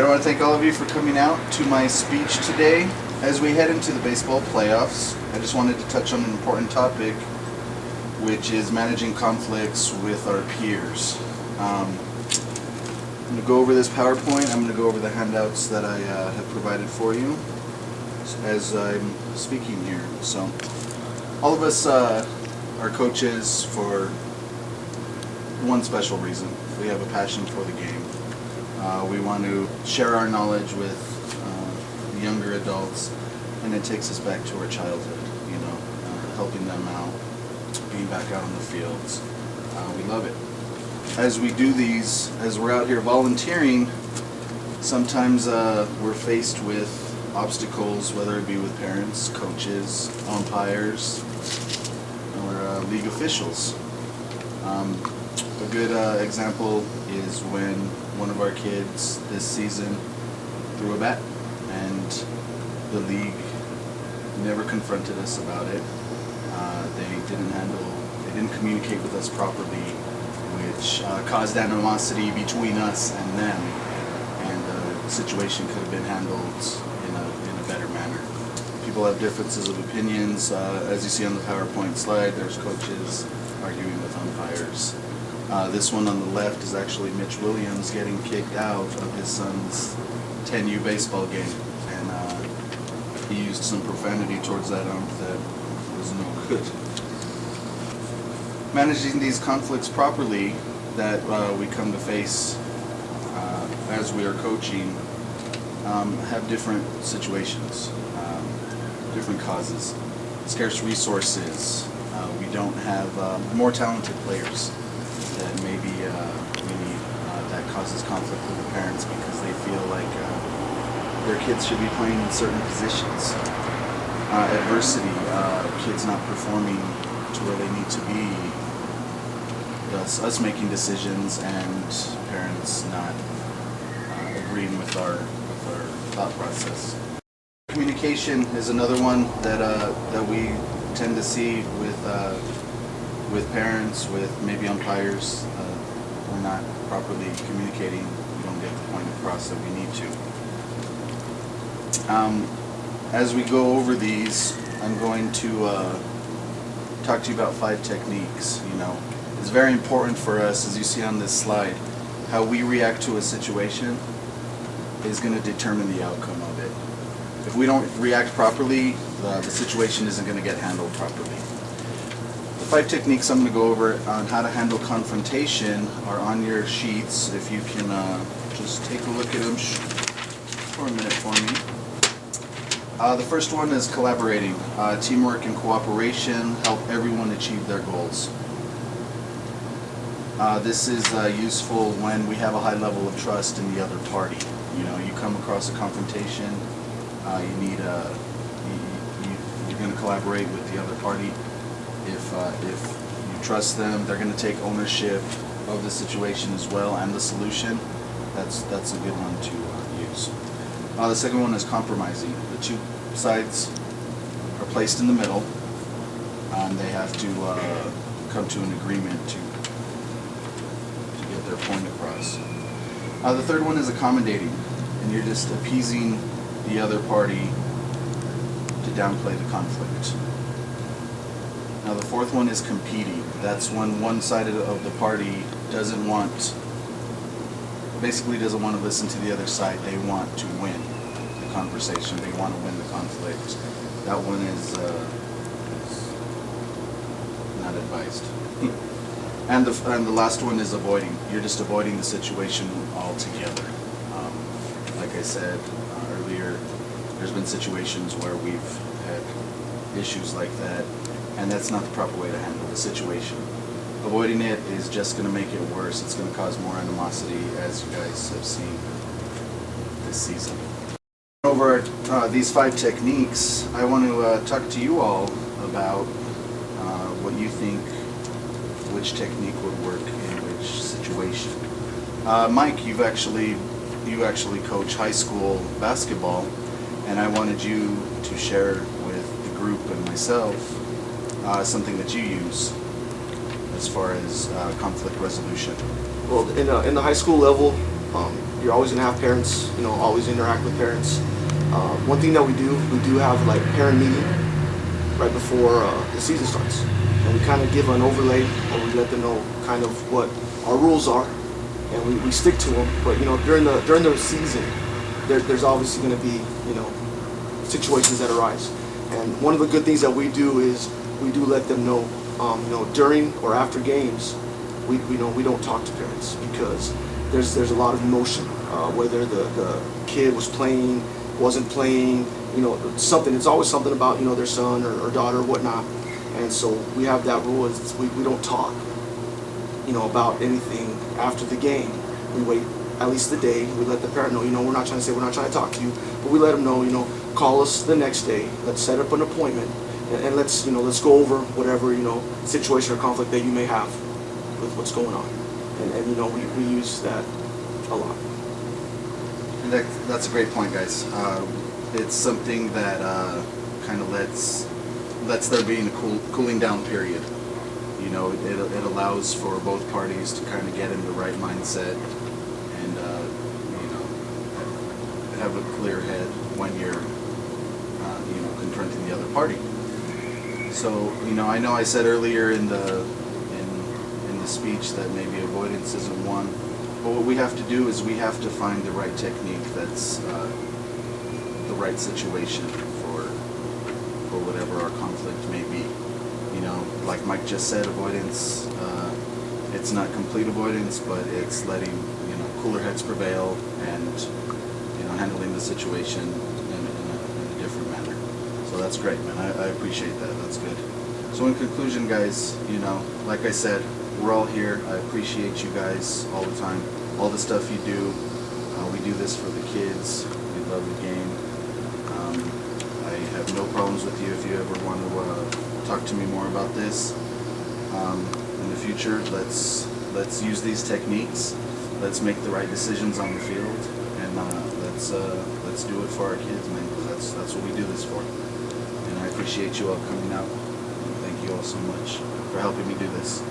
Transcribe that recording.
Alright, I want to thank all of you for coming out to my speech today. As we head into the baseball playoffs, I just wanted to touch on an important topic, which is managing conflicts with our peers. I'm going to go over this PowerPoint. I'm going to go over the handouts that I have provided for you as I'm speaking here. So, all of us are coaches for one special reason. We have a passion for the game. We want to share our knowledge with the younger adults, and it takes us back to our childhood, helping them out, being back out on the fields. We love it. As we do these, as we're out here volunteering, sometimes we're faced with obstacles, whether it be with parents, coaches, umpires, or league officials. A good example is when one of our kids this season threw a bat, and the league never confronted us about it. They didn't communicate with us properly, which caused animosity between us and them, and the situation could have been handled in a better manner. People have differences of opinions. As you see on the PowerPoint slide, there's coaches arguing with umpires. This one on the left is actually Mitch Williams getting kicked out of his son's 10U baseball game, and he used some profanity towards that ump that was no good. Managing these conflicts properly that we come to face as we are coaching have different situations, different causes, scarce resources. We don't have more talented players that maybe we need, that causes conflict with the parents because they feel like their kids should be playing in certain positions. Adversity, kids not performing to where they need to be, us making decisions and parents not agreeing with our thought process. Communication is another one that we tend to see with parents, with maybe umpires. We're not properly communicating. We don't get the point across that we need to. As we go over these, I'm going to talk to you about 5 techniques. It's very important for us, as you see on this slide, how we react to a situation is going to determine the outcome of it. If we don't react properly, the situation isn't going to get handled properly. The 5 techniques I'm going to go over on how to handle confrontation are on your sheets. If you can just take a look at them for a minute for me. The first one is collaborating. Teamwork and cooperation help everyone achieve their goals. This is useful when we have a high level of trust in the other party. You come across a confrontation, you're going to collaborate with the other party. If you trust them, they're going to take ownership of the situation as well and the solution. That's a good one to use. The second one is compromising. The two sides are placed in the middle, and they have to come to an agreement to get their point across. The third one is accommodating, and you're just appeasing the other party to downplay the conflict. Now the fourth one is competing. That's when one side of the party doesn't want to listen to the other side. They want to win the conversation. They want to win the conflict. That one is not advised. And the last one is avoiding. You're just avoiding the situation altogether. Like I said earlier, there's been situations where we've had issues like that, and that's not the proper way to handle the situation. Avoiding it is just going to make it worse. It's going to cause more animosity, as you guys have seen this season. Over these 5 techniques, I want to talk to you all about what you think, which technique would work in which situation. Mike, you actually coach high school basketball, and I wanted you to share with the group and myself something that you use as far as conflict resolution. Well, in the high school level, you're always gonna have parents, always interact with parents. One thing that we do have like parent meeting right before the season starts, and we kind of give an overlay, or we let them know kind of what our rules are, and we stick to them. But during the season, there's obviously going to be situations that arise, and one of the good things that we do is we do let them know, during or after games, we don't talk to parents, because there's a lot of emotion, whether the kid was playing, wasn't playing, something. It's always something about their son or daughter or whatnot, and so we have that rule is we don't talk about anything after the game. We wait at least the day. We let the parent know, we're not trying to talk to you, but we let them know, call us the next day. Let's set up an appointment, and let's go over whatever situation or conflict that you may have with what's going on, and we use that a lot. And that's a great point, guys. It's something that kind of lets there be a cooling down period. It allows for both parties to kind of get in the right mindset and have a clear head when you're confronting the other party. So I know I said earlier in the speech that maybe avoidance isn't one, but what we have to do is we have to find the right technique that's the right situation for whatever our conflict may be. Like Mike just said, avoidance, it's not complete avoidance, but it's letting cooler heads prevail and handling the situation in a different manner. So that's great, man. I appreciate that. That's good. So in conclusion, guys, like I said, we're all here. I appreciate you guys all the time, all the stuff you do. We do this for the kids. We love the game. I have no problems with you if you ever want to talk to me more about this. In the future, let's use these techniques. Let's make the right decisions on the field, and let's do it for our kids, man. Because that's what we do this for. And I appreciate you all coming out. And thank you all so much for helping me do this.